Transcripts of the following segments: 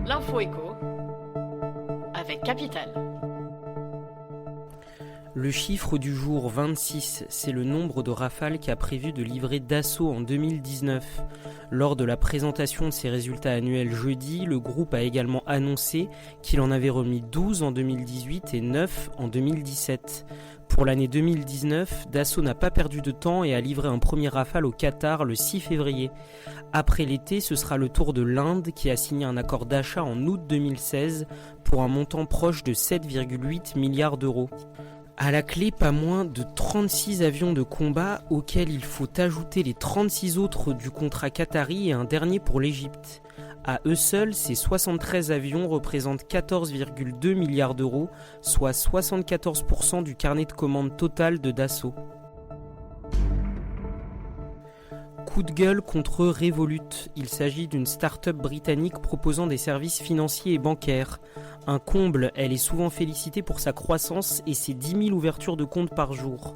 L'info écho avec Capital. Le chiffre du jour 26, c'est le nombre de rafales qu'a prévu de livrer Dassault en 2019. Lors de la présentation de ses résultats annuels jeudi, le groupe a également annoncé qu'il en avait remis 12 en 2018 et 9 en 2017. Pour l'année 2019, Dassault n'a pas perdu de temps et a livré un premier Rafale au Qatar le 6 février. Après l'été, ce sera le tour de l'Inde qui a signé un accord d'achat en août 2016 pour un montant proche de 7,8 milliards d'euros. À la clé, pas moins de 36 avions de combat auxquels il faut ajouter les 36 autres du contrat qatari et un dernier pour l'Égypte. À eux seuls, ces 73 avions représentent 14,2 milliards d'euros, soit 74% du carnet de commande total de Dassault. Coup de gueule contre Revolut. Il s'agit d'une start-up britannique proposant des services financiers et bancaires. Un comble, elle est souvent félicitée pour sa croissance et ses 10 000 ouvertures de comptes par jour.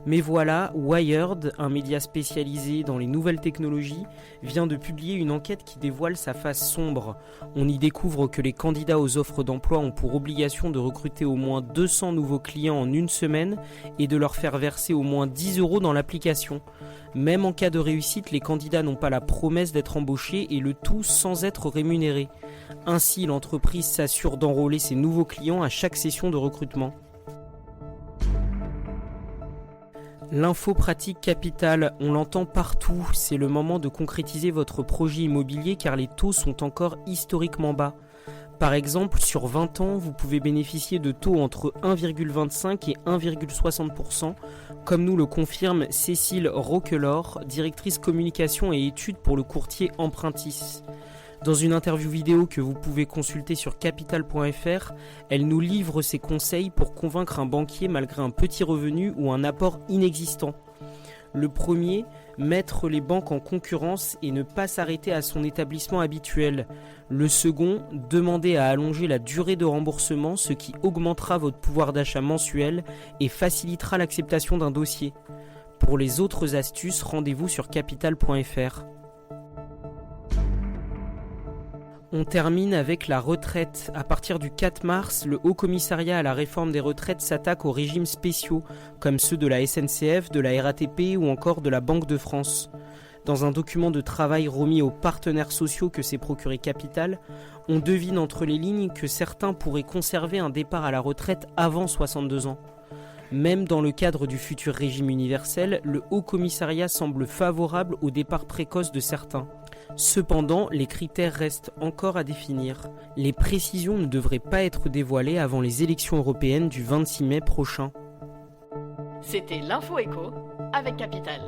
Mais voilà, Wired, un média spécialisé dans les nouvelles technologies, vient de publier une enquête qui dévoile sa face sombre. On y découvre que les candidats aux offres d'emploi ont pour obligation de recruter au moins 200 nouveaux clients en une semaine et de leur faire verser au moins 10 € dans l'application. Même en cas de réussite, les candidats n'ont pas la promesse d'être embauchés et le tout sans être rémunérés. Ainsi, l'entreprise s'assure d'enrôler ses nouveaux clients à chaque session de recrutement. L'info pratique Capital, on l'entend partout, c'est le moment de concrétiser votre projet immobilier car les taux sont encore historiquement bas. Par exemple, sur 20 ans, vous pouvez bénéficier de taux entre 1,25 et 1,60%, comme nous le confirme Cécile Roquelaure, directrice communication et études pour le courtier Empruntis. Dans une interview vidéo que vous pouvez consulter sur capital.fr, elle nous livre ses conseils pour convaincre un banquier malgré un petit revenu ou un apport inexistant. Le premier, mettre les banques en concurrence et ne pas s'arrêter à son établissement habituel. Le second, demander à allonger la durée de remboursement, ce qui augmentera votre pouvoir d'achat mensuel et facilitera l'acceptation d'un dossier. Pour les autres astuces, rendez-vous sur capital.fr. On termine avec la retraite. À partir du 4 mars, le Haut Commissariat à la réforme des retraites s'attaque aux régimes spéciaux, comme ceux de la SNCF, de la RATP ou encore de la Banque de France. Dans un document de travail remis aux partenaires sociaux que s'est procuré Capital, on devine entre les lignes que certains pourraient conserver un départ à la retraite avant 62 ans. Même dans le cadre du futur régime universel, le Haut Commissariat semble favorable au départ précoce de certains. Cependant, les critères restent encore à définir. Les précisions ne devraient pas être dévoilées avant les élections européennes du 26 mai prochain. C'était l'Info Écho avec Capital.